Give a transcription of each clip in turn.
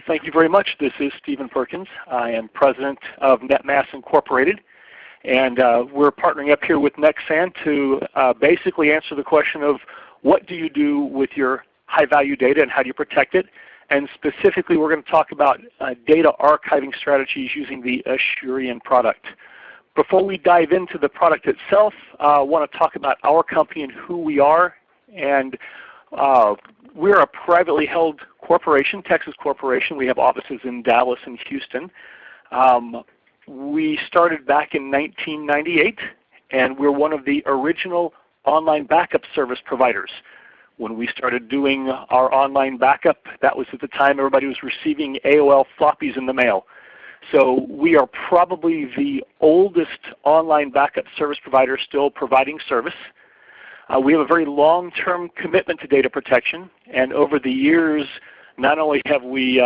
Thank you very much. This is Stephen Perkins. I am president of NetMass Incorporated, and we're partnering up here with Nexsan to basically answer the question of what do you do with your high-value data and how do you protect it? And specifically, we're going to talk about data archiving strategies using the Asurion product. Before we dive into the product itself, I want to talk about our company and who we are. And we're a privately held corporation, Texas corporation. We have offices in Dallas and Houston. We started back in 1998, and we're one of the original online backup service providers. When we started doing our online backup, that was at the time everybody was receiving AOL floppies in the mail. So we are probably the oldest online backup service provider still providing service. We have a very long-term commitment to data protection, and over the years not only have we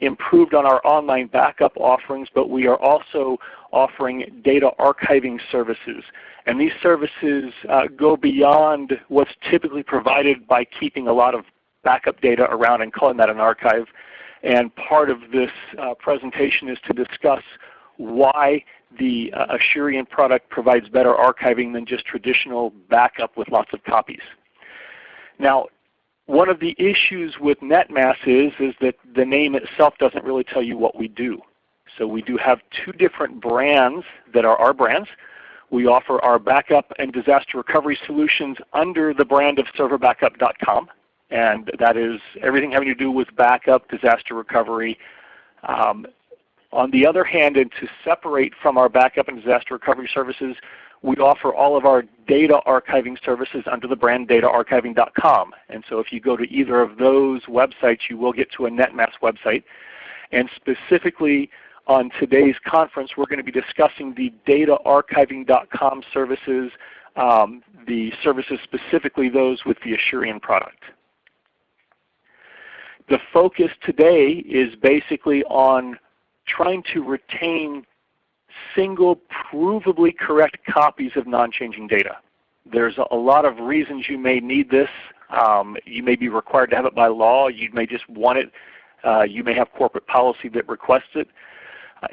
improved on our online backup offerings, but we are also offering data archiving services. And these services go beyond what's typically provided by keeping a lot of backup data around and calling that an archive. And part of this presentation is to discuss why the Asurion product provides better archiving than just traditional backup with lots of copies. Now, one of the issues with NetMass is that the name itself doesn't really tell you what we do. So we do have two different brands that are our brands. We offer our backup and disaster recovery solutions under the brand of serverbackup.com. And that is everything having to do with backup, disaster recovery. On the other hand, and to separate from our backup and disaster recovery services, we offer all of our data archiving services under the brand dataarchiving.com. And so if you go to either of those websites, you will get to a NetMass website. And specifically on today's conference, we're going to be discussing the dataarchiving.com services, the services specifically those with the Asurion product. The focus today is basically on trying to retain single provably correct copies of non-changing data. There's a lot of reasons you may need this. You may be required to have it by law. You may just want it. You may have corporate policy that requests it.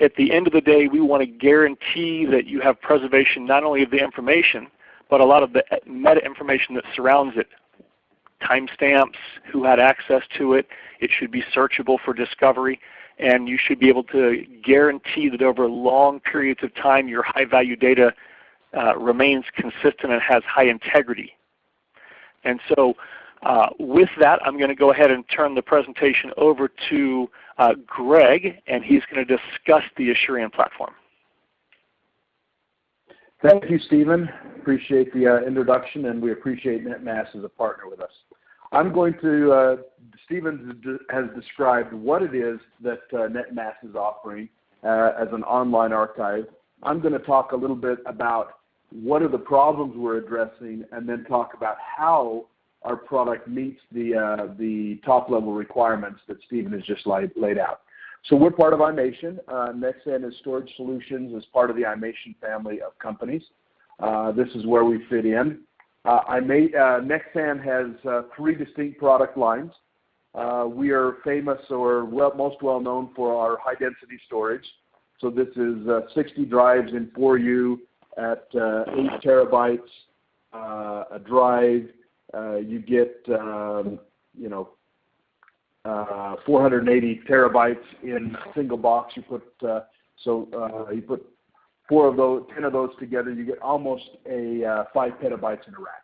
At the end of the day, we want to guarantee that you have preservation not only of the information, but a lot of the meta information that surrounds it. Timestamps, who had access to it. It should be searchable for discovery. And you should be able to guarantee that over long periods of time your high-value data remains consistent and has high integrity. And so with that, I'm going to go ahead and turn the presentation over to Greg, and he's going to discuss the Asurion platform. Thank you, Stephen. Appreciate the introduction, and we appreciate NetMass as a partner with us. I'm going to, Stephen has described what it is that NetMass is offering as an online archive. I'm going to talk a little bit about what are the problems we're addressing, and then talk about how our product meets the top-level requirements that Stephen has just laid out. So we're part of iMation. Nexsan is Storage Solutions as part of the iMation family of companies. This is where we fit in. Nexsan has three distinct product lines. We are famous or most well known for our high-density storage. So this is 60 drives in 4U at 8 terabytes a drive. You get 480 terabytes in a single box. You put you put 10 of those together, you get almost 5 petabytes in a rack.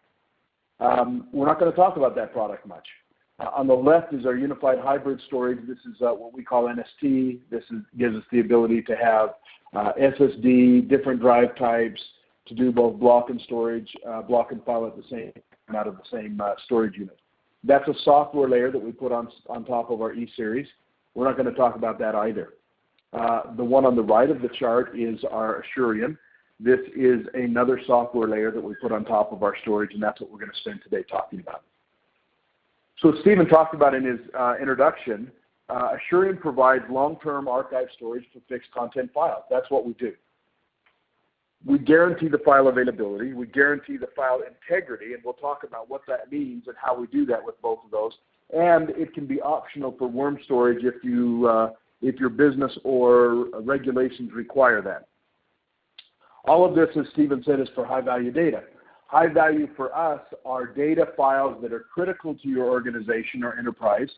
We're not going to talk about that product much. On the left is our unified hybrid storage. This is what we call NST. This gives us the ability to have SSD, different drive types, to do both block and storage, block and file at the same out of the same storage unit. That's a software layer that we put on top of our E-Series. We're not going to talk about that either. The one on the right of the chart is our Asurion. This is another software layer that we put on top of our storage, and that's what we're going to spend today talking about. So as Stephen talked about in his introduction, Asurion provides long-term archive storage for fixed content files. That's what we do. We guarantee the file availability. We guarantee the file integrity, and we'll talk about what that means and how we do that with both of those. and it can be optional for worm storage if your business or regulations require that. All of this, as Stephen said, is for high-value data. High value for us are data files that are critical to your organization or enterprise,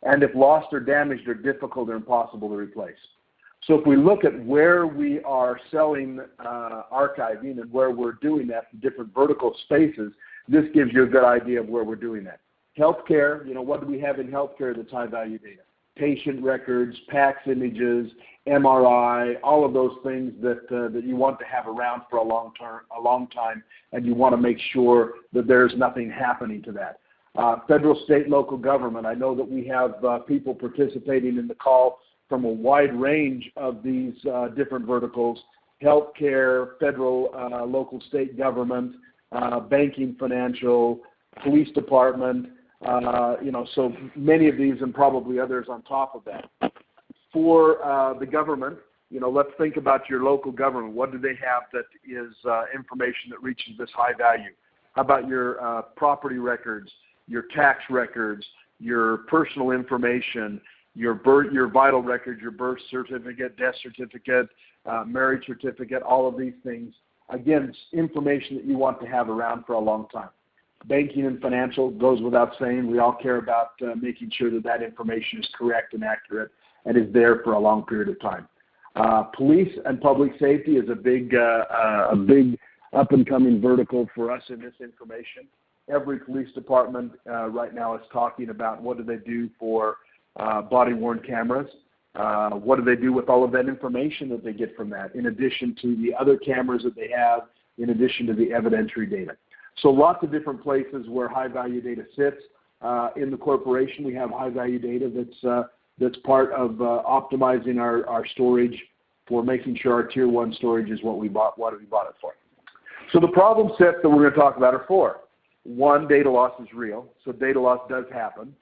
and if lost or damaged, are difficult or impossible to replace. So if we look at where we are selling archiving and where we're doing that in different vertical spaces, this gives you a good idea of where we're doing that. Healthcare, what do we have in healthcare that's high-value data? Patient records, PACS images, MRI, all of those things that you want to have around for a long time, and you want to make sure that there's nothing happening to that. Federal, state, local government. I know that we have people participating in the call from a wide range of these different verticals: healthcare, federal, local, state government, banking, financial, police department. So many of these and probably others on top of that. For the government, let's think about your local government. What do they have that is information that reaches this high value? How about your property records, your tax records, your personal information, your vital records, your birth certificate, death certificate, marriage certificate, all of these things. Again, information that you want to have around for a long time. Banking and financial goes without saying. We all care about making sure that information is correct and accurate and is there for a long period of time. Police and public safety is a big up-and-coming vertical for us in this information. Every police department right now is talking about what do they do for body-worn cameras. What do they do with all of that information that they get from that, in addition to the other cameras that they have, in addition to the evidentiary data. So lots of different places where high-value data sits. In the corporation, we have high-value data that's part of optimizing our storage for making sure our Tier 1 storage is what we bought it for. So the problem sets that we're going to talk about are four. One, data loss is real, so data loss does happen.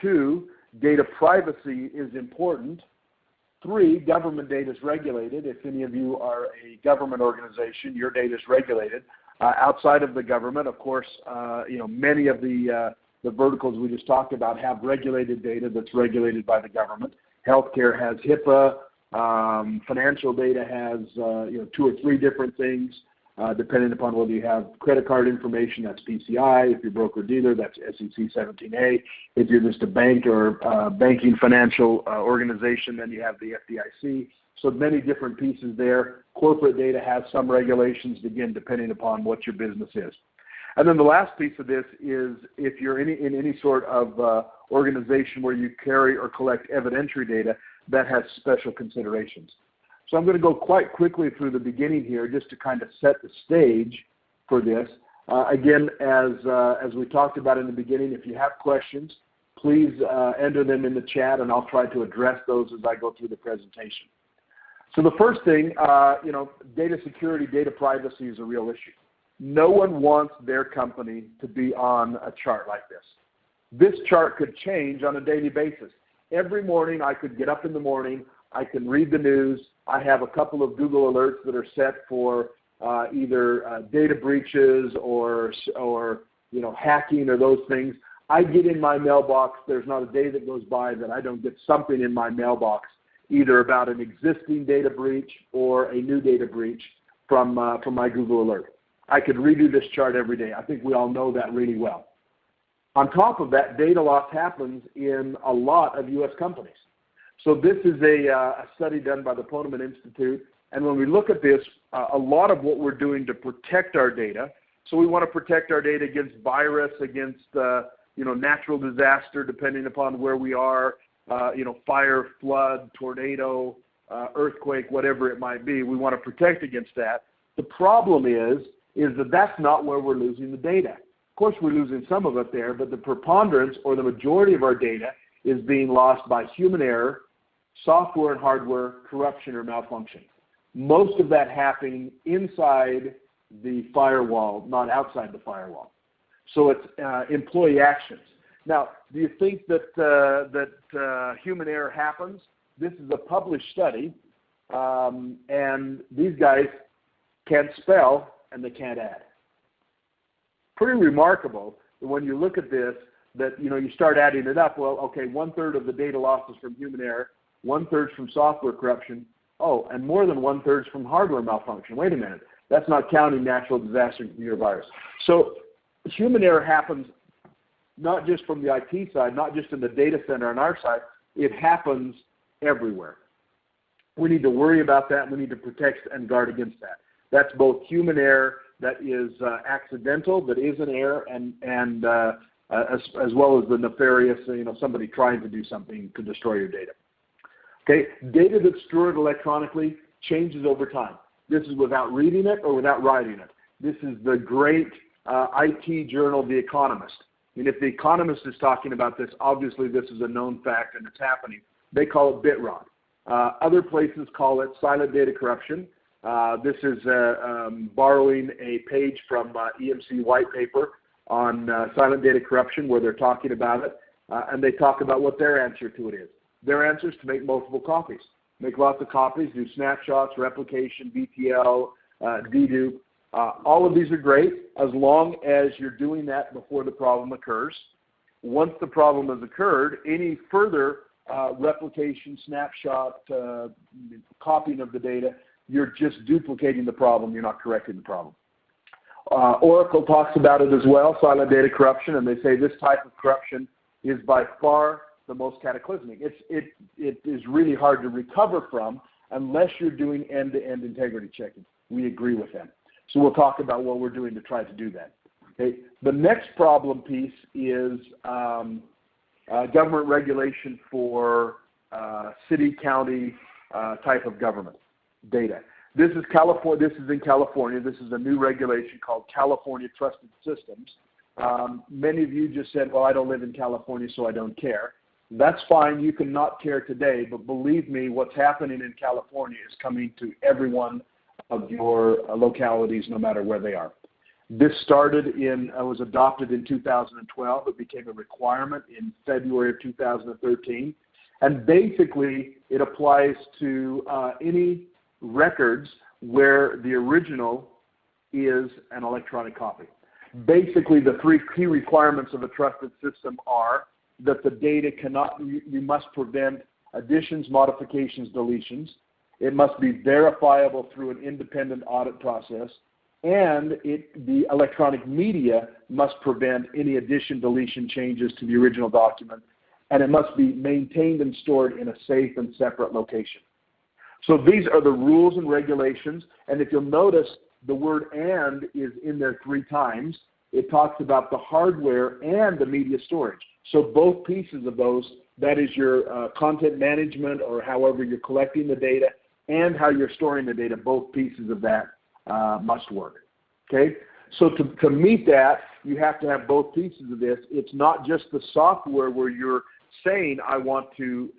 Two, data privacy is important. Three, government data is regulated. If any of you are a government organization, your data is regulated. Outside of the government, of course, many of the verticals we just talked about have regulated data that's regulated by the government. Healthcare has HIPAA. Financial data has 2 or 3 different things, depending upon whether you have credit card information, that's PCI. If you're broker-dealer, that's SEC 17A. If you're just a bank or banking financial organization, then you have the FDIC. So many different pieces there. Corporate data has some regulations, again, depending upon what your business is. And then the last piece of this is if you're in any sort of organization where you carry or collect evidentiary data, that has special considerations. So I'm going to go quite quickly through the beginning here just to kind of set the stage for this. Again, as we talked about in the beginning, if you have questions, please enter them in the chat, and I'll try to address those as I go through the presentation. So the first thing, data security, data privacy is a real issue. No one wants their company to be on a chart like this. This chart could change on a daily basis. Every morning I could get up in the morning, I can read the news. I have a couple of Google alerts that are set for either data breaches or hacking or those things. I get in my mailbox. There's not a day that goes by that I don't get something in my mailbox, either about an existing data breach or a new data breach from my Google alert. I could redo this chart every day. I think we all know that really well. On top of that, data loss happens in a lot of U.S. companies. So this is a study done by the Ponemon Institute, and when we look at this, a lot of what we're doing to protect our data, so we want to protect our data against virus, against natural disaster, depending upon where we are, fire, flood, tornado, earthquake, whatever it might be. We want to protect against that. The problem is that that's not where we're losing the data. Of course, we're losing some of it there, but the preponderance or the majority of our data is being lost by human error, software and hardware, corruption or malfunction. Most of that happening inside the firewall, not outside the firewall. So it's employee actions. Now, do you think that human error happens? This is a published study, and these guys can't spell and they can't add. Pretty remarkable that when you look at this, that, you start adding it up. Well, okay, 1/3 of the data loss is from human error, 1/3 from software corruption. Oh, and more than 1/3 from hardware malfunction. Wait a minute. That's not counting natural disaster and computer virus. So human error happens not just from the IT side, not just in the data center on our side. It happens everywhere. We need to worry about that, and we need to protect and guard against that. That's both human error that is accidental, that is an error, and as well as the nefarious, somebody trying to do something to destroy your data. Okay, data that's stored electronically changes over time. This is without reading it or without writing it. This is the great IT journal, The Economist. And if The Economist is talking about this, obviously this is a known fact and it's happening. They call it bit rot. Other places call it silent data corruption. This is borrowing a page from EMC white paper on silent data corruption, where they're talking about it, and they talk about what their answer to it is. Their answer is to make multiple copies. Make lots of copies, do snapshots, replication, BTL, dedupe. All of these are great as long as you're doing that before the problem occurs. Once the problem has occurred, any further replication, snapshot, copying of the data, you're just duplicating the problem. You're not correcting the problem. Oracle talks about it as well, silent data corruption, and they say this type of corruption is by far the most cataclysmic. It is really hard to recover from unless you're doing end-to-end integrity checking. We agree with them. So we'll talk about what we're doing to try to do that. Okay. The next problem piece is government regulation for city, county type of government data. This is California. This is in California. This is a new regulation called California Trusted Systems. Many of you just said, well, I don't live in California, so I don't care. That's fine. You can not care today, but believe me, what's happening in California is coming to every one of your localities, no matter where they are. This was adopted in 2012. It became a requirement in February of 2013. And basically, it applies to any records where the original is an electronic copy. Basically, the three key requirements of a trusted system are that the data you must prevent additions, modifications, deletions. It must be verifiable through an independent audit process, and the electronic media must prevent any addition, deletion, changes to the original document, and it must be maintained and stored in a safe and separate location. So these are the rules and regulations, and if you'll notice, the word "and" is in there 3 times. It talks about the hardware and the media storage. So both pieces of those, that is your content management or however you're collecting the data and how you're storing the data, both pieces of that must work. Okay? So to meet that, you have to have both pieces of this. It's not just the software where you're saying, I want to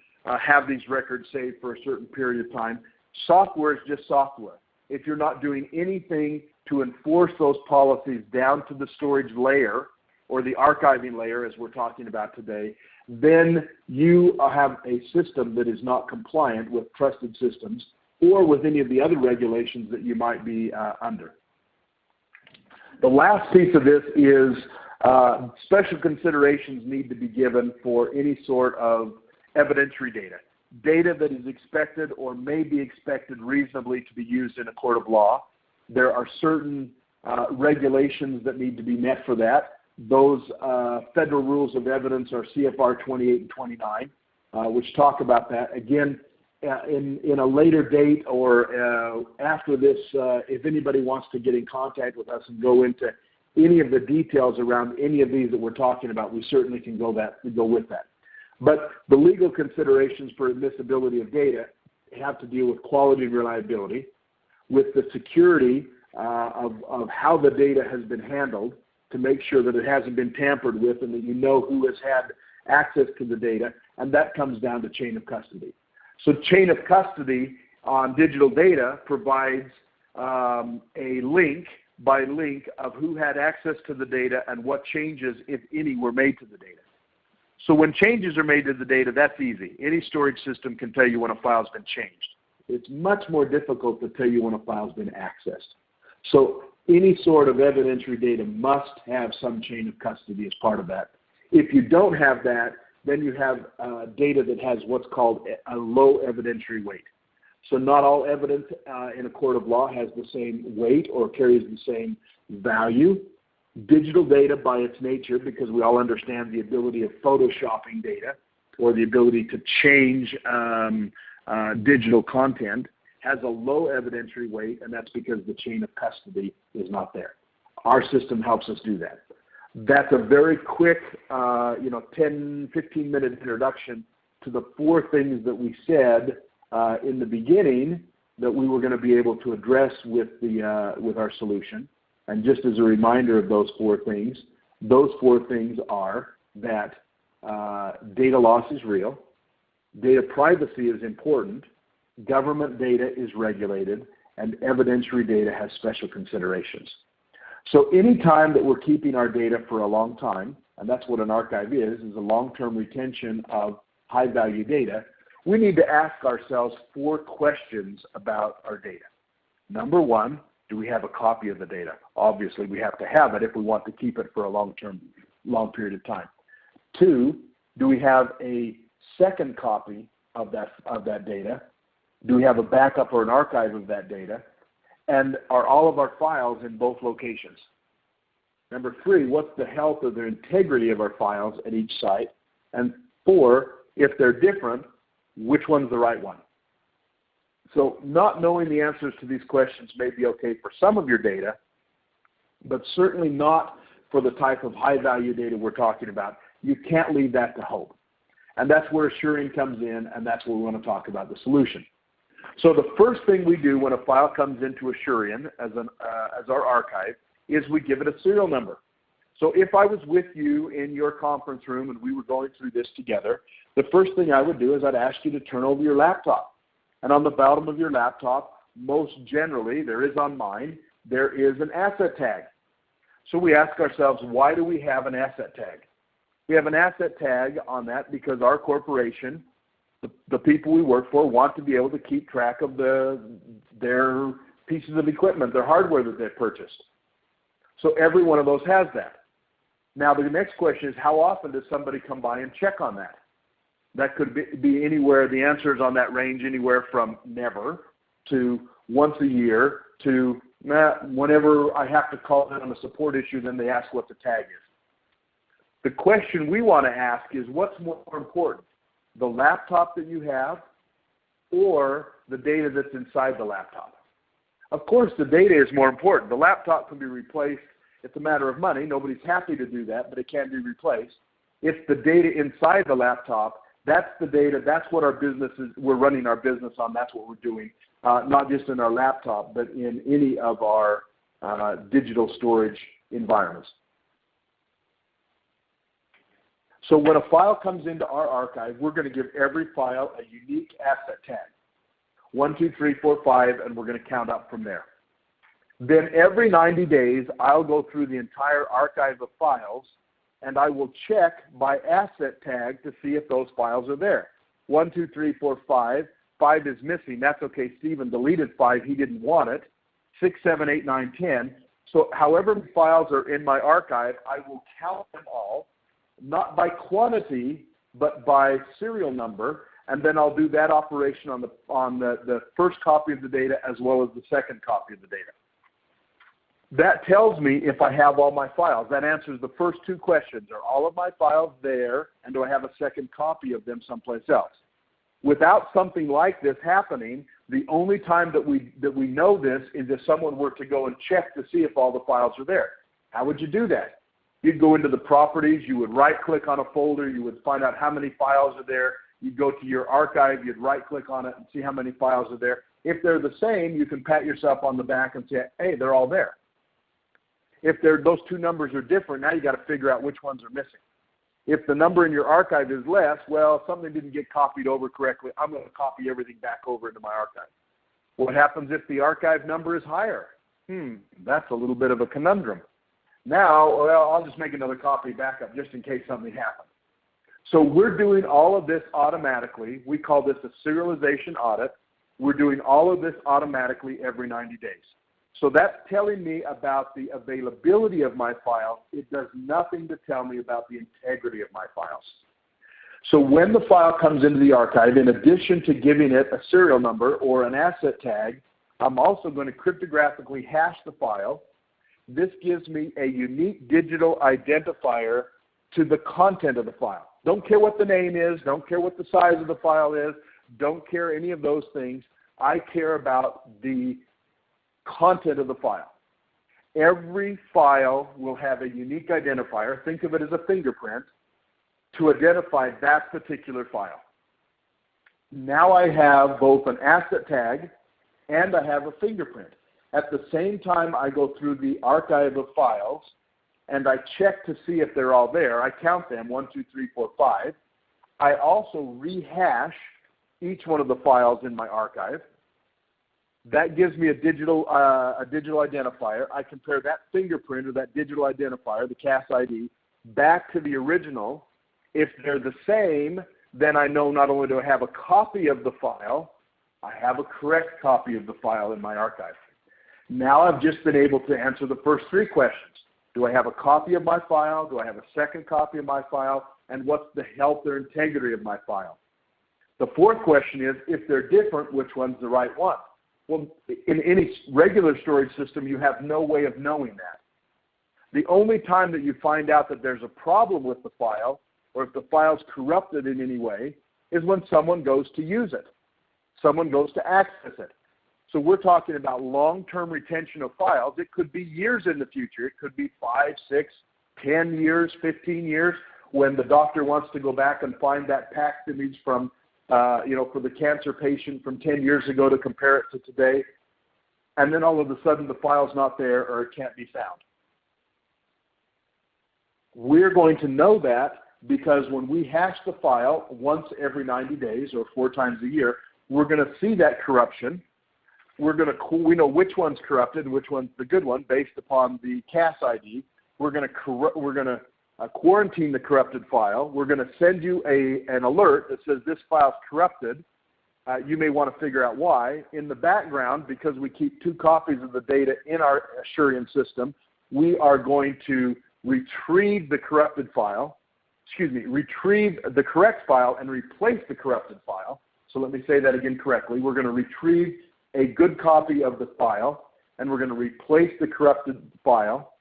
have these records saved for a certain period of time. Software is just software. If you're not doing anything to enforce those policies down to the storage layer or the archiving layer, as we're talking about today, then you have a system that is not compliant with trusted systems or with any of the other regulations that you might be under. The last piece of this is special considerations need to be given for any sort of evidentiary data. Data that is expected or may be expected reasonably to be used in a court of law. There are certain regulations that need to be met for that. Those federal rules of evidence are CFR 28 and 29, which talk about that. Again, in a later date or after this, if anybody wants to get in contact with us and go into any of the details around any of these that we're talking about, we certainly can go with that. But the legal considerations for admissibility of data have to deal with quality and reliability, with the security of how the data has been handled to make sure that it hasn't been tampered with and that you know who has had access to the data, and that comes down to chain of custody. So chain of custody on digital data provides a link by link of who had access to the data and what changes, if any, were made to the data. So when changes are made to the data, that's easy. Any storage system can tell you when a file's been changed. It's much more difficult to tell you when a file's been accessed. So any sort of evidentiary data must have some chain of custody as part of that. If you don't have that, then you have data that has what's called a low evidentiary weight. So not all evidence in a court of law has the same weight or carries the same value. Digital data by its nature, because we all understand the ability of photoshopping data or the ability to change digital content, has a low evidentiary weight, and that's because the chain of custody is not there. Our system helps us do that. That's a very quick, 10, 15-minute introduction to the 4 things that we said in the beginning that we were going to be able to address with our solution. And just as a reminder of those 4 things are that data loss is real, data privacy is important, government data is regulated, and evidentiary data has special considerations. So any time that we're keeping our data for a long time, and that's what an archive is a long-term retention of high-value data, we need to ask ourselves 4 questions about our data. Number 1, do we have a copy of the data? Obviously, we have to have it if we want to keep it for a long period of time. 2, do we have a second copy of that data? Do we have a backup or an archive of that data? And are all of our files in both locations? Number 3, what's the health or the integrity of our files at each site? And 4, if they're different, which one's the right one? So not knowing the answers to these questions may be okay for some of your data, but certainly not for the type of high-value data we're talking about. You can't leave that to hope. And that's where Assurion comes in, and that's where we want to talk about the solution. So the first thing we do when a file comes into Assurion as our archive is we give it a serial number. So if I was with you in your conference room and we were going through this together, the first thing I would do is I'd ask you to turn over your laptop. And on the bottom of your laptop, most generally, there is on mine, there is an asset tag. So we ask ourselves, why do we have an asset tag? We have an asset tag on that because our corporation, the people we work for, want to be able to keep track of their pieces of equipment, their hardware that they've purchased. So every one of those has that. Now the next question is, how often does somebody come by and check on that? That could be anywhere, the answers on that range anywhere from never to once a year to whenever I have to call in on a support issue, then they ask what the tag is. The question we want to ask is, what's more important, the laptop that you have or the data that's inside the laptop? Of course, the data is more important. The laptop can be replaced. It's a matter of money. Nobody's happy to do that, but it can be replaced. It's the data inside the laptop. That's the data. That's what our business is. We're running our business on. That's what we're doing, not just in our laptop, but in any of our digital storage environments. So when a file comes into our archive, we're going to give every file a unique asset tag. 1, 2, 3, 4, 5, and we're going to count up from there. Then every 90 days, I'll go through the entire archive of files, and I will check by asset tag to see if those files are there. 1, 2, 3, 4, 5. 5 is missing. That's okay. Stephen deleted 5. He didn't want it. 6, 7, 8, 9, 10. So however many files are in my archive, I will count them all, not by quantity, but by serial number, and then I'll do that operation on the first copy of the data as well as the second copy of the data. That tells me if I have all my files. That answers the first 2 questions. Are all of my files there, and do I have a second copy of them someplace else? Without something like this happening, the only time that we know this is if someone were to go and check to see if all the files are there. How would you do that? You'd go into the properties, you would right-click on a folder, you would find out how many files are there. You'd go to your archive, you'd right-click on it and see how many files are there. If they're the same, you can pat yourself on the back and say, hey, they're all there. If those 2 numbers are different, now you got to figure out which ones are missing. If the number in your archive is less, well, something didn't get copied over correctly. I'm going to copy everything back over into my archive. What happens if the archive number is higher? That's a little bit of a conundrum. Now, well, I'll just make another copy backup just in case something happens. So we're doing all of this automatically. We call this a serialization audit. We're doing all of this automatically every 90 days. So that's telling me about the availability of my file. It does nothing to tell me about the integrity of my files. So when the file comes into the archive, in addition to giving it a serial number or an asset tag, I'm also going to cryptographically hash the file. This gives me a unique digital identifier to the content of the file. Don't care what the name is, don't care what the size of the file is, don't care any of those things. I care about the content of the file. Every file will have a unique identifier. Think of it as a fingerprint to identify that particular file. Now I have both an asset tag and I have a fingerprint. At the same time I go through the archive of files and I check to see if they're all there. I count them, 1, 2, 3, 4, 5. I also rehash each one of the files in my archive. That gives me a digital identifier. I compare that fingerprint or that digital identifier, the CAS ID, back to the original. If they're the same, then I know not only do I have a copy of the file, I have a correct copy of the file in my archive. Now I've just been able to answer the first 3 questions. Do I have a copy of my file? Do I have a second copy of my file? And what's the health or integrity of my file? The 4th question is, if they're different, which one's the right one? Well, in any regular storage system, you have no way of knowing that. The only time that you find out that there's a problem with the file, or if the file's corrupted in any way, is when someone goes to use it. Someone goes to access it. So we're talking about long-term retention of files. It could be years in the future. It could be 5, 6, 10 years, 15 years, when the doctor wants to go back and find that PACS image from, for the cancer patient from 10 years ago to compare it to today. And then all of a sudden the file's not there or it can't be found. We're going to know that because when we hash the file once every 90 days or 4 times a year, we're going to see that corruption. We know which one's corrupted and which one's the good one based upon the CAS ID. We're going to quarantine the corrupted file. We're going to send you an alert that says this file's corrupted. You may want to figure out why. In the background, because we keep 2 copies of the data in our Assurion system, we are going to retrieve the corrupted file. Retrieve the correct file and replace the corrupted file. So let me say that again correctly. We're going to retrieve a good copy of the file, and we're going to replace the corrupted file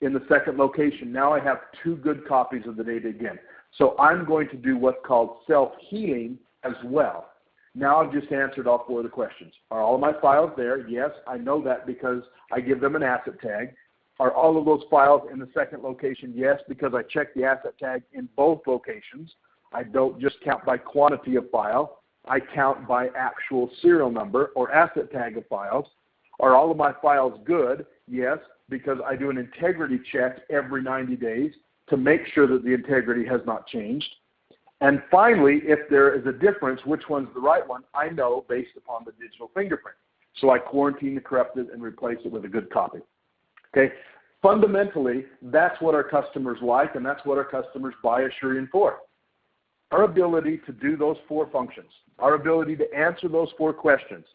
in the second location. Now I have 2 good copies of the data again. So I'm going to do what's called self-healing as well. Now I've just answered all 4 of the questions. Are all of my files there? Yes, I know that because I give them an asset tag. Are all of those files in the second location? Yes, because I check the asset tag in both locations. I don't just count by quantity of file. I count by actual serial number or asset tag of files. Are all of my files good? Yes, because I do an integrity check every 90 days to make sure that the integrity has not changed. And finally, if there is a difference, which one's the right one, I know based upon the digital fingerprint. So I quarantine the corrupted and replace it with a good copy. Okay, fundamentally, that's what our customers like, and that's what our customers buy Assurion for. Our ability to do those 4 functions, our ability to answer those 4 questions,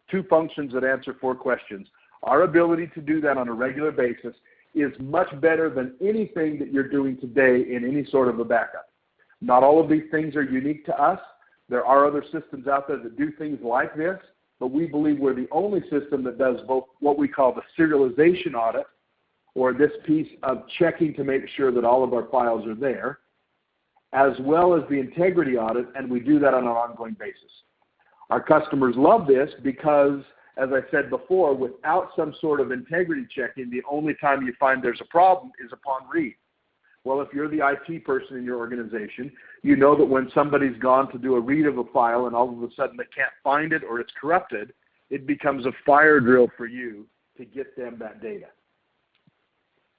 2 functions that answer 4 questions, our ability to do that on a regular basis is much better than anything that you're doing today in any sort of a backup. Not all of these things are unique to us. There are other systems out there that do things like this, but we believe we're the only system that does both what we call the serialization audit, or this piece of checking to make sure that all of our files are there, as well as the integrity audit, and we do that on an ongoing basis. Our customers love this because, as I said before, without some sort of integrity checking, the only time you find there's a problem is upon read. Well, if you're the IT person in your organization, you know that when somebody's gone to do a read of a file and all of a sudden they can't find it or it's corrupted, it becomes a fire drill for you to get them that data.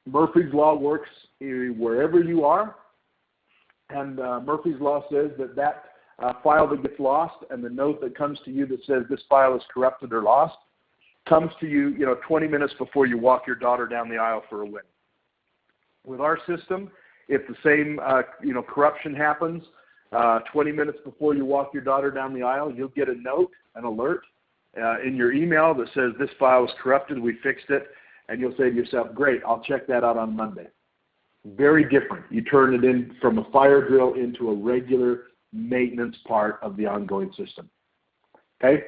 Murphy's Law works wherever you are, and Murphy's Law says that file that gets lost and the note that comes to you that says this file is corrupted or lost comes to you, 20 minutes before you walk your daughter down the aisle for a wedding. With our system, if the same corruption happens 20 minutes before you walk your daughter down the aisle, you'll get a note, an alert, in your email that says this file was corrupted, we fixed it, and you'll say to yourself, great, I'll check that out on Monday. Very different. You turn it in from a fire drill into a regular maintenance part of the ongoing system. Okay?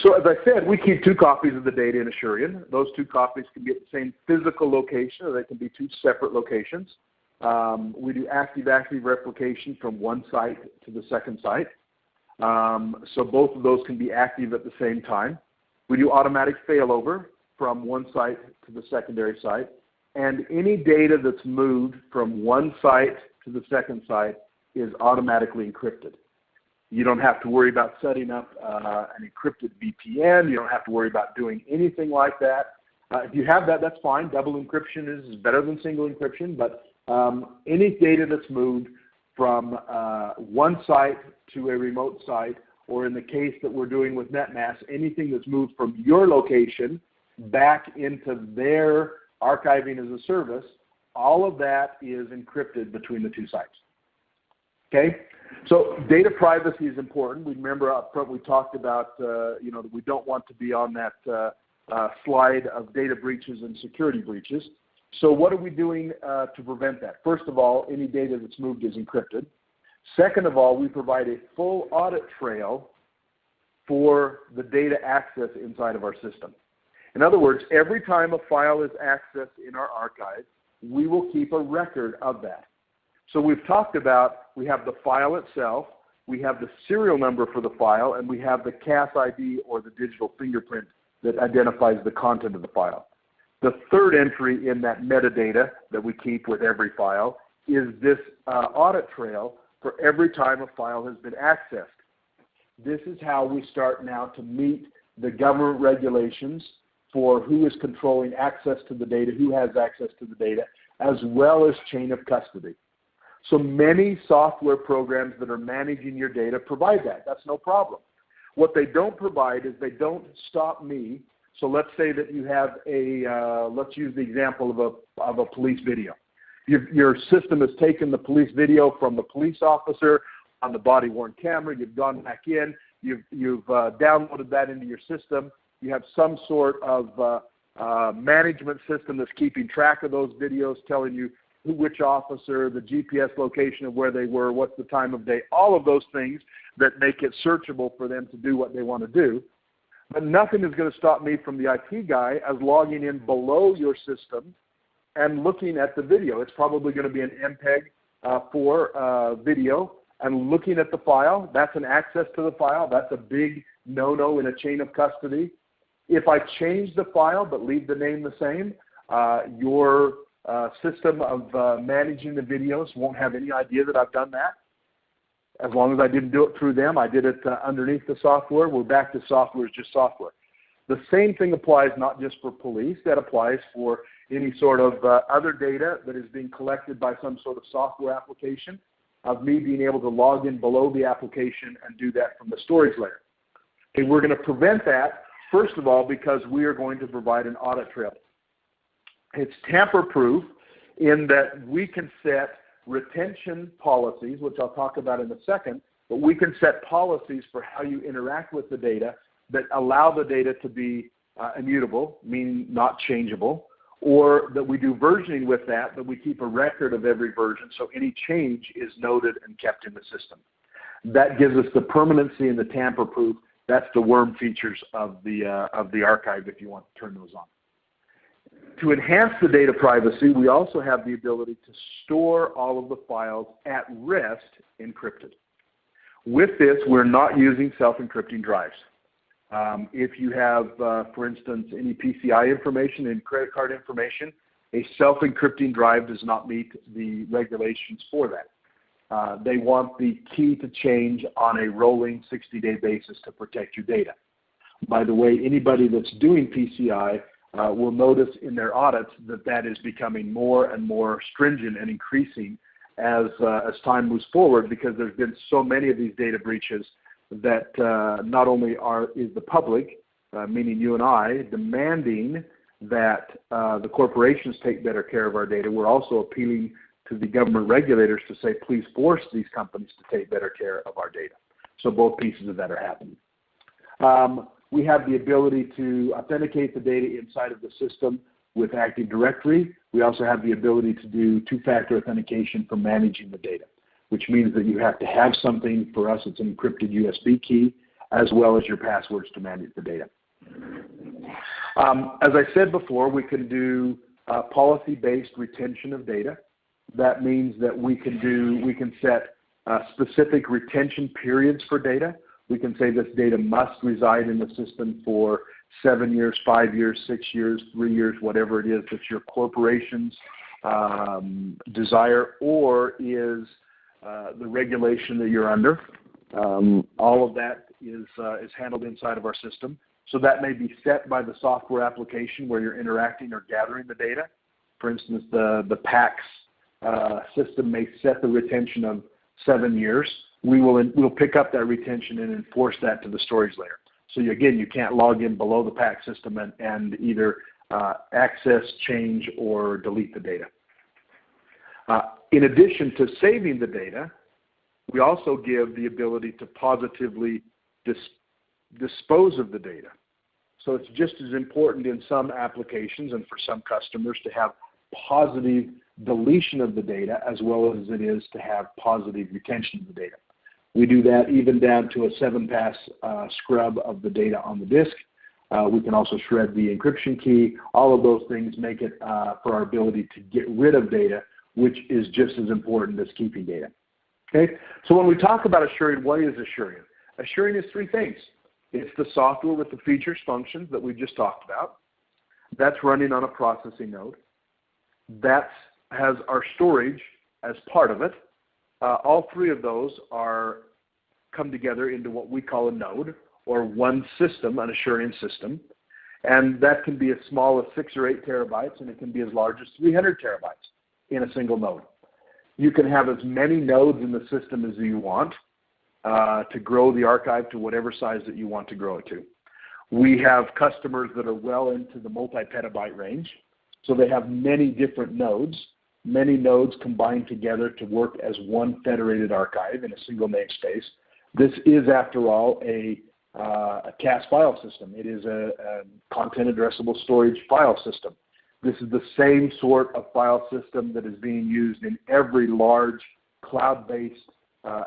So as I said, we keep 2 copies of the data in Asurion. Those 2 copies can be at the same physical location, or they can be 2 separate locations. We do active-active replication from one site to the second site. So both of those can be active at the same time. We do automatic failover from one site to the secondary site. And any data that's moved from one site to the second site is automatically encrypted. You don't have to worry about setting up an encrypted VPN. You don't have to worry about doing anything like that. If you have that, that's fine. Double encryption is better than single encryption. But any data that's moved from one site to a remote site, or in the case that we're doing with NetMass, anything that's moved from your location back into their archiving as a service, all of that is encrypted between the 2 sites. Okay? So data privacy is important. We remember up front we talked about that we don't want to be on that slide of data breaches and security breaches. So what are we doing to prevent that? First of all, any data that's moved is encrypted. Second of all, we provide a full audit trail for the data access inside of our system. In other words, every time a file is accessed in our archive, we will keep a record of that. So we've talked about, we have the file itself, we have the serial number for the file, and we have the CAS ID, or the digital fingerprint that identifies the content of the file. The third entry in that metadata that we keep with every file is this audit trail for every time a file has been accessed. This is how we start now to meet the government regulations for who is controlling access to the data, who has access to the data, as well as chain of custody. So many software programs that are managing your data provide that. That's no problem. What they don't provide is they don't stop me. So let's say that you have let's use the example of a police video. Your system has taken the police video from the police officer on the body-worn camera. You've gone back in. You've downloaded that into your system. You have some sort of management system that's keeping track of those videos, telling you which officer, the GPS location of where they were, what's the time of day, all of those things that make it searchable for them to do what they want to do. But nothing is going to stop me from the IT guy as logging in below your system and looking at the video. It's probably going to be an MPEG-4 video, and looking at the file. That's an access to the file. That's a big no-no in a chain of custody. If I change the file but leave the name the same, your system of managing the videos won't have any idea that I've done that. As long as I didn't do it through them, I did it underneath the software. We're back to software is just software. The same thing applies not just for police. That applies for any sort of other data that is being collected by some sort of software application, of me being able to log in below the application and do that from the storage layer. Okay, we're going to prevent that, first of all, because we are going to provide an audit trail. It's tamper-proof in that we can set retention policies, which I'll talk about in a second, but we can set policies for how you interact with the data that allow the data to be immutable, meaning not changeable, or that we do versioning with that, that we keep a record of every version so any change is noted and kept in the system. That gives us the permanency and the tamper-proof. That's the worm features of the archive if you want to turn those on. To enhance the data privacy, we also have the ability to store all of the files at rest encrypted. With this, we're not using self-encrypting drives. If you have, for instance, any PCI information and credit card information, a self-encrypting drive does not meet the regulations for that. They want the key to change on a rolling 60-day basis to protect your data. By the way, anybody that's doing PCI will notice in their audits that that is becoming more and more stringent and increasing as time moves forward, because there's been so many of these data breaches that not only is the public, meaning you and I, demanding that the corporations take better care of our data, we're also appealing to the government regulators to say, please force these companies to take better care of our data. So both pieces of that are happening. we have the ability to authenticate the data inside of the system with Active Directory. We also have the ability to do two-factor authentication for managing the data, which means that you have to have something. For us, it's an encrypted USB key, as well as your passwords to manage the data. As I said before, we can do policy-based retention of data. That means that we can set specific retention periods for data. We can say this data must reside in the system for 7 years, 5 years, 6 years, 3 years, whatever it is that your corporation's desire or is the regulation that you're under. All of that is handled inside of our system. So that may be set by the software application where you're interacting or gathering the data. For instance, the PACS system may set the retention of 7 years. We'll pick up that retention and enforce that to the storage layer. So again, you can't log in below the PACS system and either access, change, or delete the data. In addition to saving the data, we also give the ability to positively dispose of the data. So it's just as important in some applications and for some customers to have positive deletion of the data as well as it is to have positive retention of the data. We do that even down to a 7-pass scrub of the data on the disk. We can also shred the encryption key. All of those things make it for our ability to get rid of data, which is just as important as keeping data. Okay? So when we talk about Asurion, what is Asurion? Asurion is 3 things. It's the software with the features, functions that we just talked about. That's running on a processing node. That has our storage as part of it. All 3 of those come together into what we call a node, or one system, an Asurion system. And that can be as small as 6 or 8 terabytes, and it can be as large as 300 terabytes in a single node. You can have as many nodes in the system as you want to grow the archive to whatever size that you want to grow it to. We have customers that are well into the multi-petabyte range, so they have many different nodes. Many nodes combined together to work as one federated archive in a single namespace. This is, after all, a CAS file system. It is a content addressable storage file system. This is the same sort of file system that is being used in every large cloud-based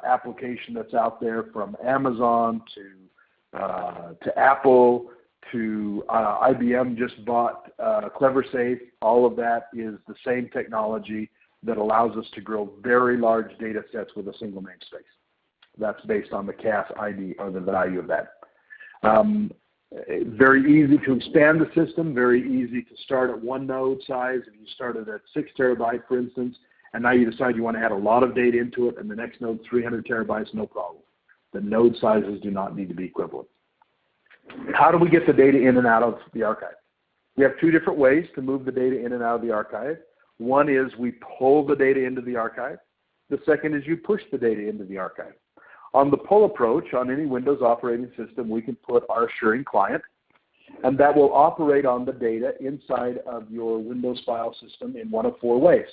application that's out there, from Amazon to Apple to IBM just bought CleverSafe. All of that is the same technology that allows us to grow very large data sets with a single namespace. That's based on the CAS ID, or the value of that. Very easy to expand the system, very easy to start at 1 node size. If you started at 6 terabytes, for instance, and now you decide you want to add a lot of data into it, and the next node 300 terabytes, no problem. The node sizes do not need to be equivalent. How do we get the data in and out of the archive? We have 2 different ways to move the data in and out of the archive. One is we pull the data into the archive. The second is you push the data into the archive. On the pull approach, on any Windows operating system, we can put our Asurion client, and that will operate on the data inside of your Windows file system in one of 4 ways.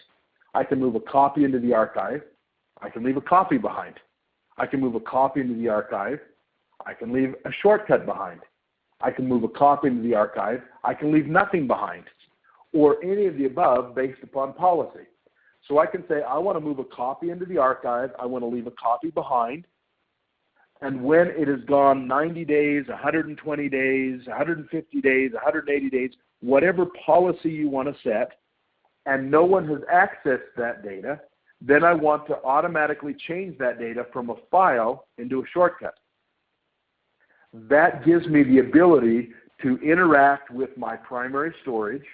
I can move a copy into the archive. I can leave a copy behind. I can move a copy into the archive. I can leave a shortcut behind. I can move a copy into the archive. I can leave nothing behind, or any of the above based upon policy. So I can say, I want to move a copy into the archive. I want to leave a copy behind. And when it has gone 90 days, 120 days, 150 days, 180 days, whatever policy you want to set, and no one has accessed that data, then I want to automatically change that data from a file into a shortcut. That gives me the ability to interact with my primary storage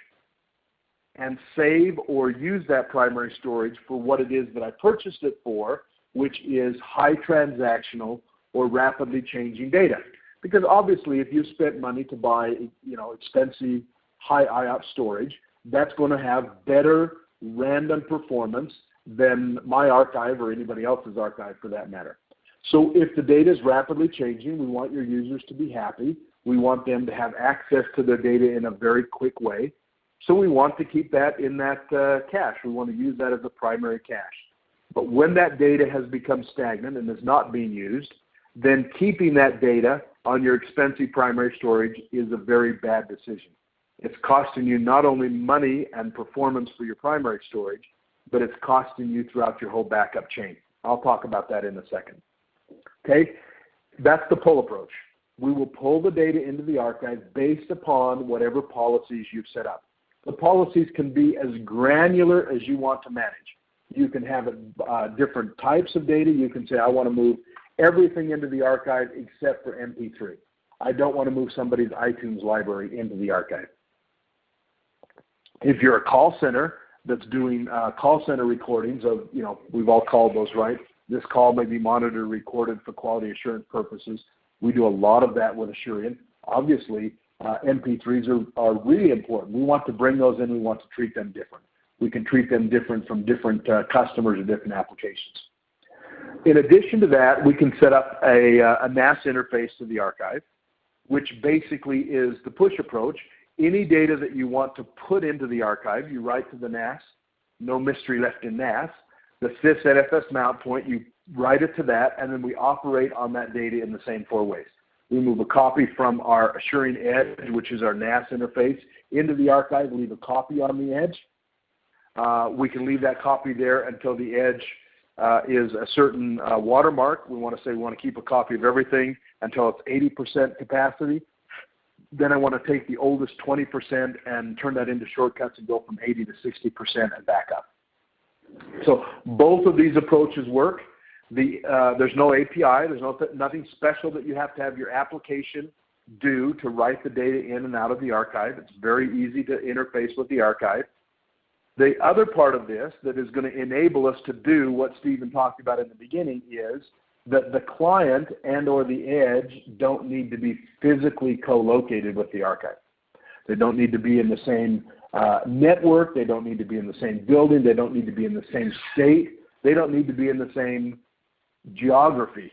and save or use that primary storage for what it is that I purchased it for, which is high transactional or rapidly changing data. Because obviously, if you spent money to buy, expensive high IOPS storage, that's going to have better random performance than my archive or anybody else's archive for that matter. So if the data is rapidly changing, we want your users to be happy. We want them to have access to their data in a very quick way. So we want to keep that in that cache. We want to use that as a primary cache. But when that data has become stagnant and is not being used, then keeping that data on your expensive primary storage is a very bad decision. It's costing you not only money and performance for your primary storage, but it's costing you throughout your whole backup chain. I'll talk about that in a second. Okay, that's the pull approach. We will pull the data into the archive based upon whatever policies you've set up. The policies can be as granular as you want to manage. You can have different types of data. You can say, I want to move everything into the archive except for MP3. I don't want to move somebody's iTunes library into the archive. If you're a call center that's doing call center recordings of, we've all called those, right? This call may be monitored, recorded for quality assurance purposes. We do a lot of that with Asurion. Obviously, MP3s are really important. We want to bring those in. We want to treat them different. We can treat them different from different customers or different applications. In addition to that, we can set up a NAS interface to the archive, which basically is the push approach. Any data that you want to put into the archive, you write to the NAS. No mystery left in NAS. The sysNFS mount point, you write it to that, and then we operate on that data in the same 4 ways. We move a copy from our Asurion Edge, which is our NAS interface, into the archive, leave a copy on the edge. We can leave that copy there until the edge is a certain watermark. We want to say we want to keep a copy of everything until it's 80% capacity. Then I want to take the oldest 20% and turn that into shortcuts and go from 80 to 60% and back up. So both of these approaches work. There's no API. There's nothing special that you have to have your application do to write the data in and out of the archive. It's very easy to interface with the archive. The other part of this that is going to enable us to do what Stephen talked about in the beginning is that the client and or the edge don't need to be physically co-located with the archive. They don't need to be in the same network. They don't need to be in the same building. They don't need to be in the same state. They don't need to be in the same geography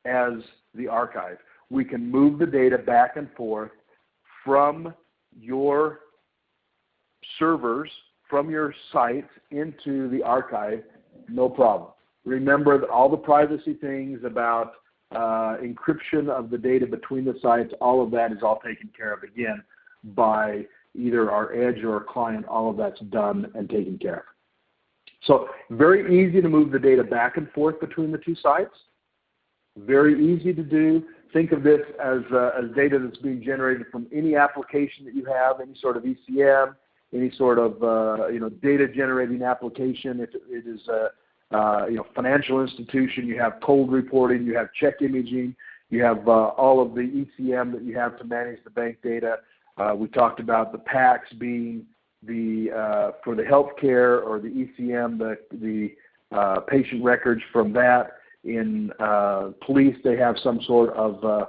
as the archive. We can move the data back and forth from your servers, from your sites into the archive, no problem. Remember that all the privacy things about encryption of the data between the sites, all of that is all taken care of again by either our edge or our client. All of that's done and taken care of. So very easy to move the data back and forth between the two sites. Very easy to do. Think of this as data that's being generated from any application that you have, any sort of ECM, any sort of data generating application. If it is a financial institution, you have cold reporting, you have check imaging, you have all of the ECM that you have to manage the bank data. We talked about the PACS being for the healthcare or the ECM, the patient records from that. In police, they have some sort of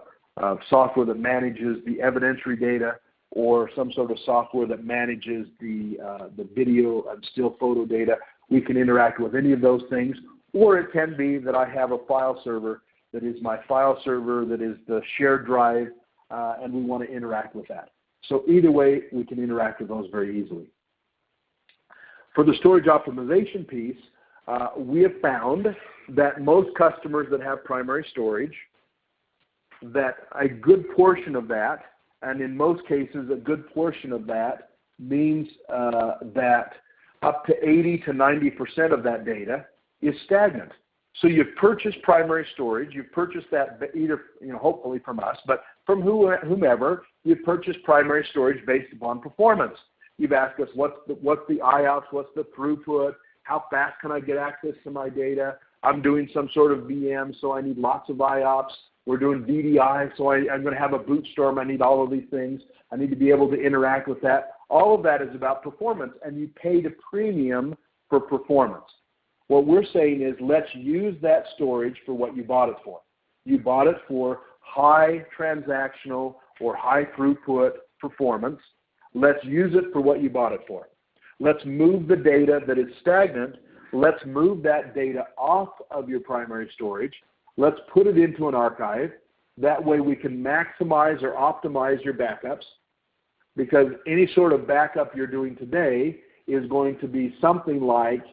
software that manages the evidentiary data, or some sort of software that manages the video and still photo data. We can interact with any of those things, or it can be that I have a file server that is my file server that is the shared drive, and we want to interact with that. So either way, we can interact with those very easily. For the storage optimization piece, we have found that most customers that have primary storage, that a good portion of that, and in most cases a good portion of that, means that up to 80 to 90% of that data is stagnant. So you've purchased primary storage, you've purchased that either, hopefully from us, but from whomever, you've purchased primary storage based upon performance. You've asked us what's the IOPS, what's the throughput, how fast can I get access to my data? I'm doing some sort of VM, so I need lots of IOPS. We're doing VDI, so I'm going to have a boot storm. I need all of these things. I need to be able to interact with that. All of that is about performance, and you paid a premium for performance. What we're saying is let's use that storage for what you bought it for. You bought it for high transactional or high throughput performance. Let's use it for what you bought it for. Let's move the data that is stagnant. Let's move that data off of your primary storage. Let's put it into an archive. That way we can maximize or optimize your backups, because any sort of backup you're doing today is going to be something like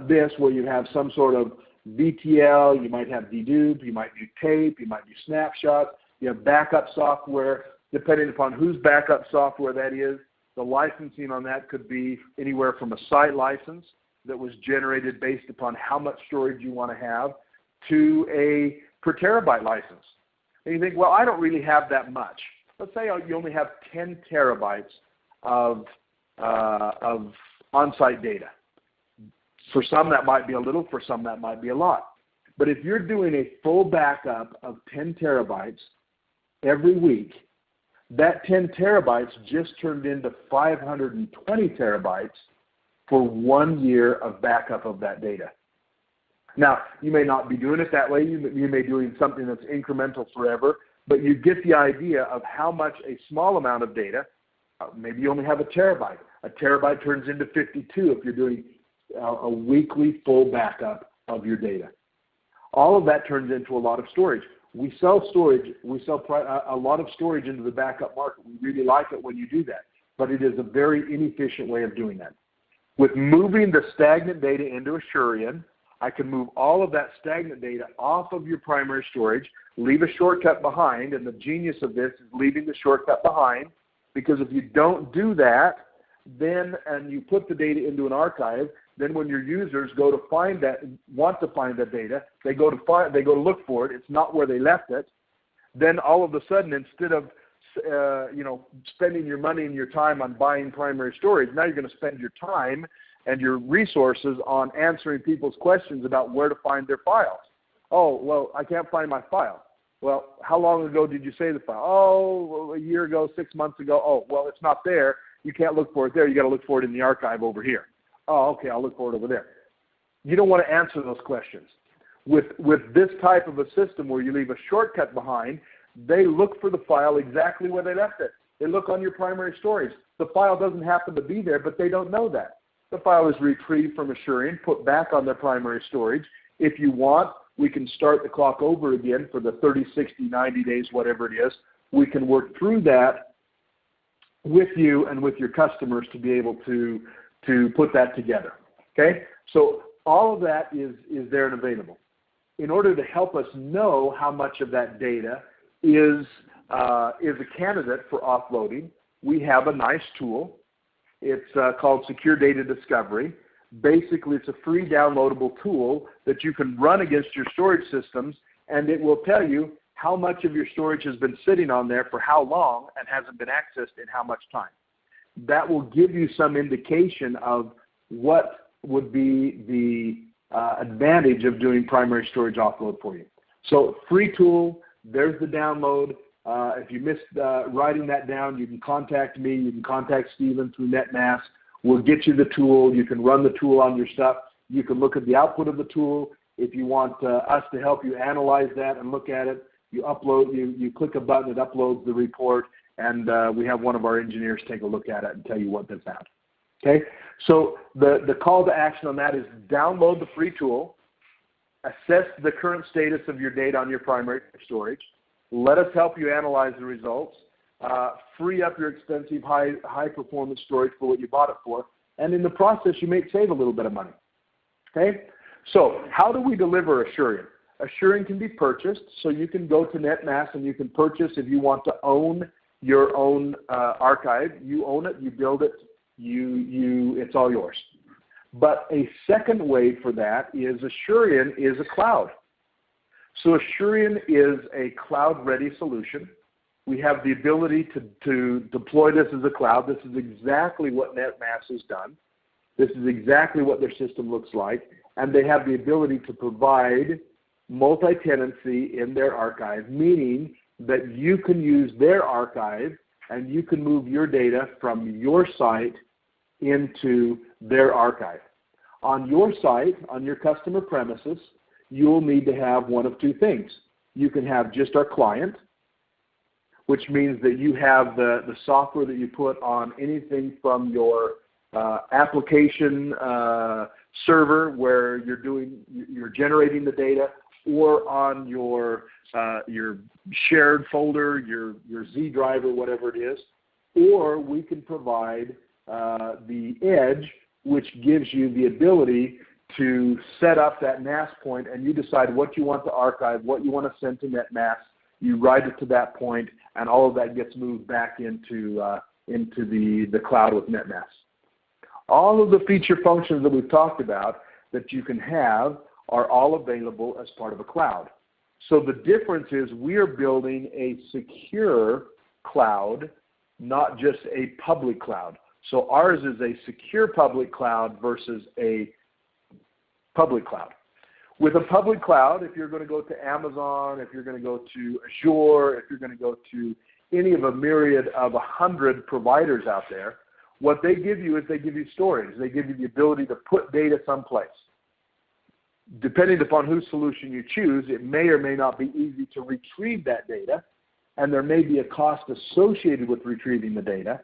this, where you have some sort of VTL, you might have dedupe, you might do tape, you might do snapshots. You have backup software. Depending upon whose backup software that is, the licensing on that could be anywhere from a site license that was generated based upon how much storage you want to have to a per terabyte license. And you think, well, I don't really have that much. Let's say you only have 10 terabytes of on-site data. For some, that might be a little. For some, that might be a lot. But if you're doing a full backup of 10 terabytes every week, that 10 terabytes just turned into 520 terabytes for 1 year of backup of that data. Now, you may not be doing it that way. You may be doing something that's incremental forever, but you get the idea of how much a small amount of data, maybe you only have a terabyte. A terabyte turns into 52 if you're doing a weekly full backup of your data. All of that turns into a lot of storage. We sell storage. We sell a lot of storage into the backup market. We really like it when you do that, but it is a very inefficient way of doing that. With moving the stagnant data into Asurion, I can move all of that stagnant data off of your primary storage, leave a shortcut behind, and the genius of this is leaving the shortcut behind, because if you don't do that, and you put the data into an archive, then when your users go to find that, want to find that data, they go to look for it. It's not where they left it. Then all of a sudden, instead of spending your money and your time on buying primary storage, now you're going to spend your time and your resources on answering people's questions about where to find their files. Oh, well, I can't find my file. Well, how long ago did you save the file? Oh, a year ago, 6 months ago. Oh, well, it's not there. You can't look for it there. You got to look for it in the archive over here. Oh, okay, I'll look for it over there. You don't want to answer those questions. With this type of a system where you leave a shortcut behind, they look for the file exactly where they left it. They look on your primary storage. The file doesn't happen to be there, but they don't know that. The file is retrieved from Asurion, put back on their primary storage. If you want, we can start the clock over again for the 30, 60, 90 days, whatever it is. We can work through that with you and with your customers to be able to put that together. Okay? So all of that is there and available. In order to help us know how much of that data is a candidate for offloading, we have a nice tool. It's called Secure Data Discovery. Basically, it's a free downloadable tool that you can run against your storage systems, and it will tell you how much of your storage has been sitting on there for how long and hasn't been accessed in how much time. That will give you some indication of what would be the advantage of doing primary storage offload for you. So free tool, there's the download. If you missed writing that down, you can contact me. You can contact Stephen through NetMass. We'll get you the tool. You can run the tool on your stuff. You can look at the output of the tool. If you want us to help you analyze that and look at it, you click a button, it uploads the report, and we have one of our engineers take a look at it and tell you what they found. Okay? So the call to action on that is download the free tool, assess the current status of your data on your primary storage, let us help you analyze the results, free up your expensive high performance storage for what you bought it for, and in the process you may save a little bit of money. Okay? So how do we deliver Asurion? Asurion can be purchased, so you can go to NetMass and you can purchase if you want to own your own archive. You own it, you build it, it's all yours. But a second way for that is Asurion is a cloud. So Asurion is a cloud-ready solution. We have the ability to deploy this as a cloud. This is exactly what NetMass has done. This is exactly what their system looks like. And they have the ability to provide multi-tenancy in their archive, meaning that you can use their archive and you can move your data from your site into their archive. On your site, on your customer premises, you'll need to have one of two things. You can have just our client, which means that you have the software that you put on anything from your application server where you're generating the data, or on your shared folder, your Z drive or whatever it is, or we can provide the edge, which gives you the ability to set up that NAS point, and you decide what you want to archive, what you want to send to NetMass, you write it to that point, and all of that gets moved back into the cloud with NetMask. All of the feature functions that we've talked about that you can have are all available as part of a cloud. So the difference is we are building a secure cloud, not just a public cloud. So ours is a secure public cloud versus a public cloud. With a public cloud, if you're going to go to Amazon, if you're going to go to Azure, if you're going to go to any of a myriad of 100 providers out there, what they give you is they give you storage. They give you the ability to put data someplace. Depending upon whose solution you choose, it may or may not be easy to retrieve that data, and there may be a cost associated with retrieving the data.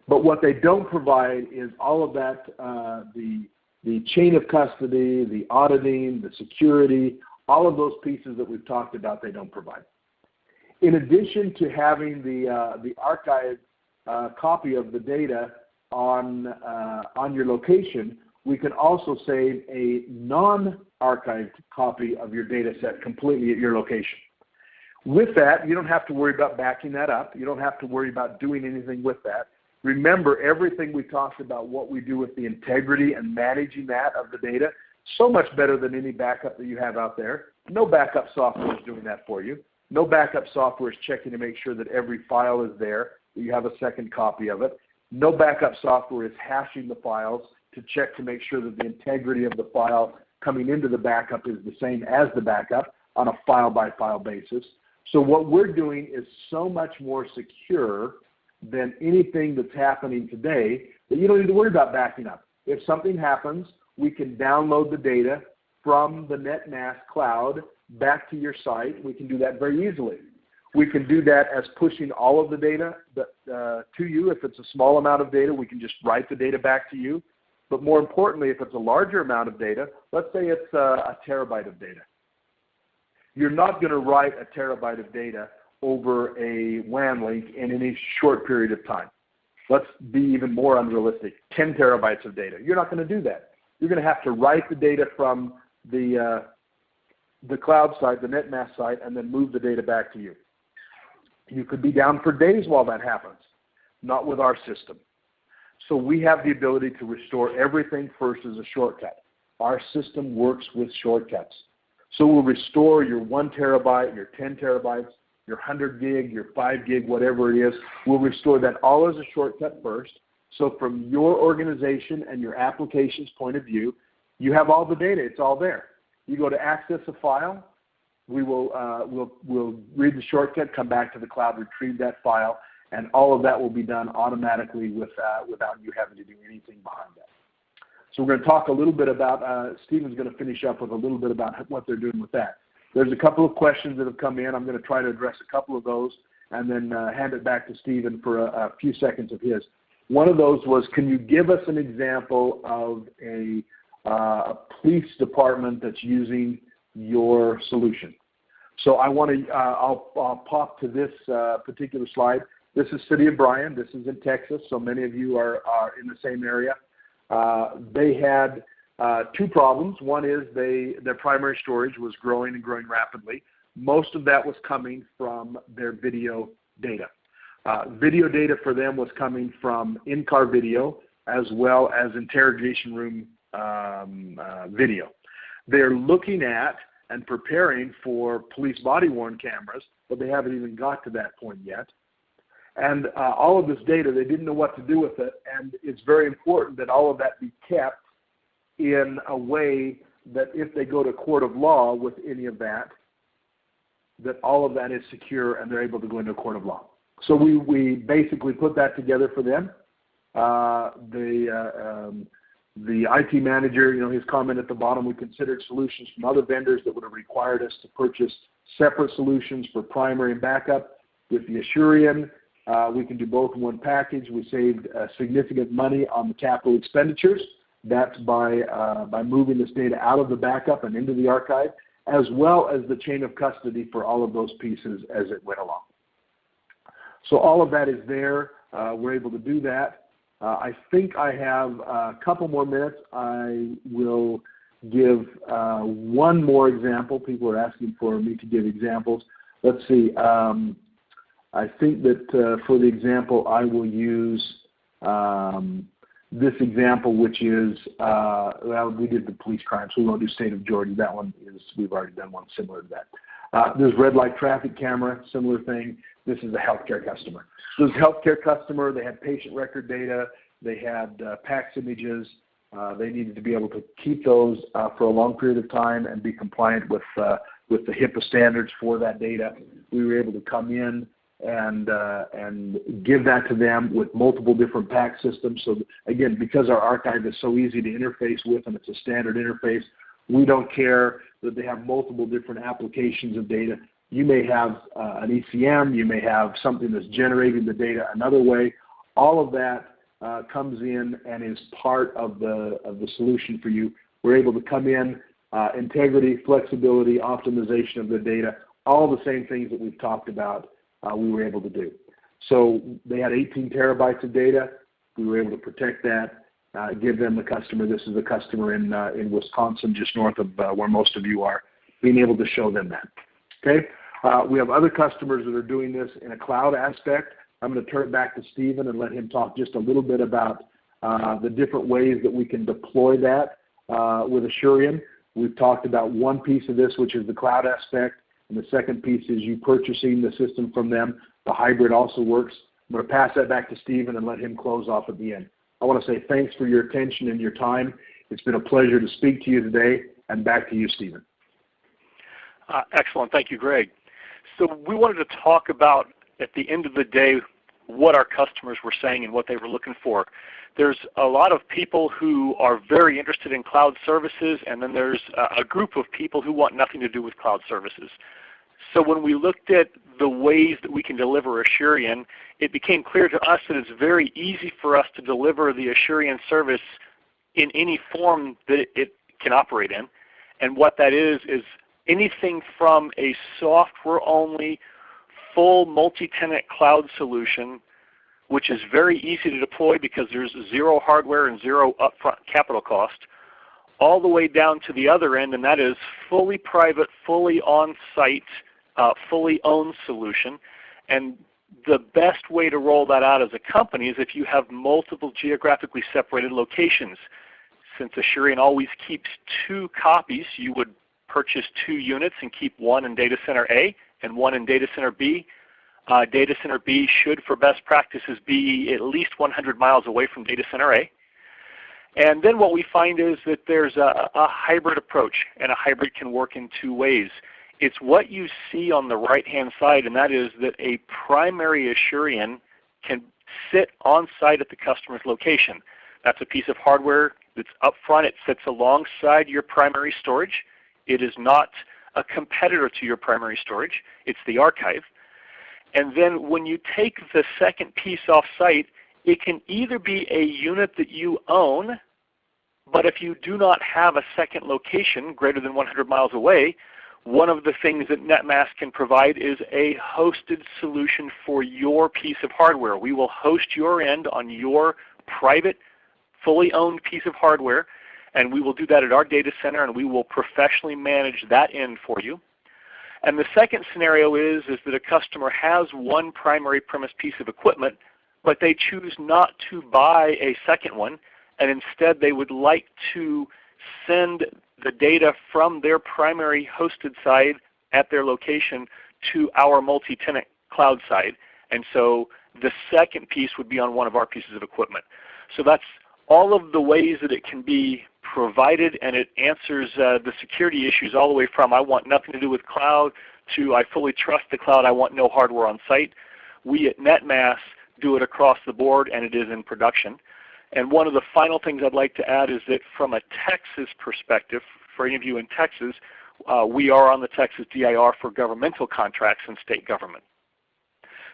But what they don't provide is all of that, the chain of custody, the auditing, the security, all of those pieces that we've talked about, they don't provide. In addition to having the archived copy of the data on your location, we can also save a non-archived copy of your data set completely at your location. With that, you don't have to worry about backing that up. You don't have to worry about doing anything with that. Remember, everything we talked about, what we do with the integrity and managing that of the data, so much better than any backup that you have out there. No backup software is doing that for you. No backup software is checking to make sure that every file is there, that you have a second copy of it. No backup software is hashing the files to check to make sure that the integrity of the file coming into the backup is the same as the backup on a file-by-file basis. So what we're doing is so much more secure than anything that's happening today that you don't need to worry about backing up. If something happens, we can download the data from the NetMask cloud back to your site. We can do that very easily. We can do that as pushing all of the data to you. If it's a small amount of data, we can just write the data back to you. But more importantly, if it's a larger amount of data, let's say it's a terabyte of data. You're not going to write a terabyte of data over a WAN link in any short period of time. Let's be even more unrealistic, 10 terabytes of data. You're not going to do that. You're going to have to write the data from the cloud site, the NetMask site, and then move the data back to you. You could be down for days while that happens, not with our system. So we have the ability to restore everything first as a shortcut. Our system works with shortcuts. So we'll restore your 1 terabyte, your 10 terabytes, your 100 gig, your 5 gig, whatever it is. We'll restore that all as a shortcut first. So from your organization and your application's point of view, you have all the data. It's all there. You go to access a file. We will we'll read the shortcut, come back to the cloud, retrieve that file, and all of that will be done automatically without you having to do anything behind that. So we're going to talk a little bit about, Stephen's going to finish up with a little bit about what they're doing with that. There's a couple of questions that have come in. I'm going to try to address a couple of those and then hand it back to Stephen for a few seconds of his. One of those was, can you give us an example of a police department that's using your solution? So I want to, I'll pop to this particular slide. This is City of Bryan. This is in Texas, so many of you are in the same area. They had two problems. One is their primary storage was growing and growing rapidly. Most of that was coming from their video data. Video data for them was coming from in-car video as well as interrogation room video. They're looking at and preparing for police body-worn cameras, but they haven't even got to that point yet. And all of this data, they didn't know what to do with it, and it's very important that all of that be kept in a way that if they go to court of law with any of that, that all of that is secure and they're able to go into a court of law. So we basically put that together for them. The IT manager, his comment at the bottom, we considered solutions from other vendors that would have required us to purchase separate solutions for primary and backup. With the Asurion, we can do both in one package. We saved significant money on the capital expenditures. That's by moving this data out of the backup and into the archive, as well as the chain of custody for all of those pieces as it went along. So all of that is there. We're able to do that. I think I have a couple more minutes. I will give one more example. People are asking for me to give examples. Let's see. I think that for the example, I will use this example, which is, well, we did the police crime, so we won't do state of Georgia. That one is, we've already done one similar to that. There's red light traffic camera, similar thing. This is a healthcare customer. So this healthcare customer, they had patient record data, they had PACS images. They needed to be able to keep those for a long period of time and be compliant with the HIPAA standards for that data. We were able to come in and give that to them with multiple different PACS systems. So again, because our archive is so easy to interface with and it's a standard interface, we don't care that they have multiple different applications of data. You may have an ECM, you may have something that's generating the data another way. All of that comes in and is part of the solution for you. We're able to come in, integrity, flexibility, optimization of the data, all the same things that we've talked about, we were able to do. So they had 18 terabytes of data. We were able to protect that, give them the customer. This is a customer in Wisconsin, just north of where most of you are, being able to show them that. Okay. We have other customers that are doing this in a cloud aspect. I'm going to turn it back to Stephen and let him talk just a little bit about the different ways that we can deploy that with Asurion. We've talked about one piece of this, which is the cloud aspect, and the second piece is you purchasing the system from them. The hybrid also works. I'm going to pass that back to Stephen and let him close off at the end. I want to say thanks for your attention and your time. It's been a pleasure to speak to you today, and back to you, Stephen. Excellent. Thank you, Greg. So we wanted to talk about, at the end of the day, what our customers were saying and what they were looking for. There's a lot of people who are very interested in cloud services, and then there's a group of people who want nothing to do with cloud services. So when we looked at the ways that we can deliver Asurion, it became clear to us that it's very easy for us to deliver the Asurion service in any form that it can operate in. And what that is anything from a software-only, full multi-tenant cloud solution, which is very easy to deploy because there's zero hardware and zero upfront capital cost, all the way down to the other end, and that is fully private, fully on-site, fully owned solution. And the best way to roll that out as a company is if you have multiple geographically separated locations. Since Asurion always keeps 2 copies, you would purchase 2 units and keep one in data center A and one in data center B. Data center B should, for best practices, be at least 100 miles away from data center A. And then what we find is that there's a hybrid approach, and a hybrid can work in 2 ways. It's what you see on the right-hand side, and that is that a primary Asurion can sit on site at the customer's location. That's a piece of hardware that's up front. It sits alongside your primary storage. It is not a competitor to your primary storage. It's the archive. And then when you take the second piece off site, it can either be a unit that you own, but if you do not have a second location greater than 100 miles away, one of the things that NetMask can provide is a hosted solution for your piece of hardware. We will host your end on your private, fully owned piece of hardware, and we will do that at our data center, and we will professionally manage that end for you. And the second scenario is that a customer has one primary premise piece of equipment, but they choose not to buy a second one, and instead they would like to send the data from their primary hosted side at their location to our multi-tenant cloud side. And so the second piece would be on one of our pieces of equipment. So that's all of the ways that it can be provided, and it answers the security issues all the way from I want nothing to do with cloud to I fully trust the cloud, I want no hardware on site. We at NetMask do it across the board, and it is in production. And one of the final things I'd like to add is that from a Texas perspective, for any of you in Texas, we are on the Texas DIR for governmental contracts and state government.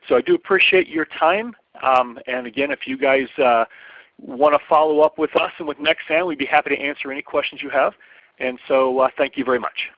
So I do appreciate your time. And again, if you guys want to follow up with us and with Nexsan, we'd be happy to answer any questions you have. And so thank you very much.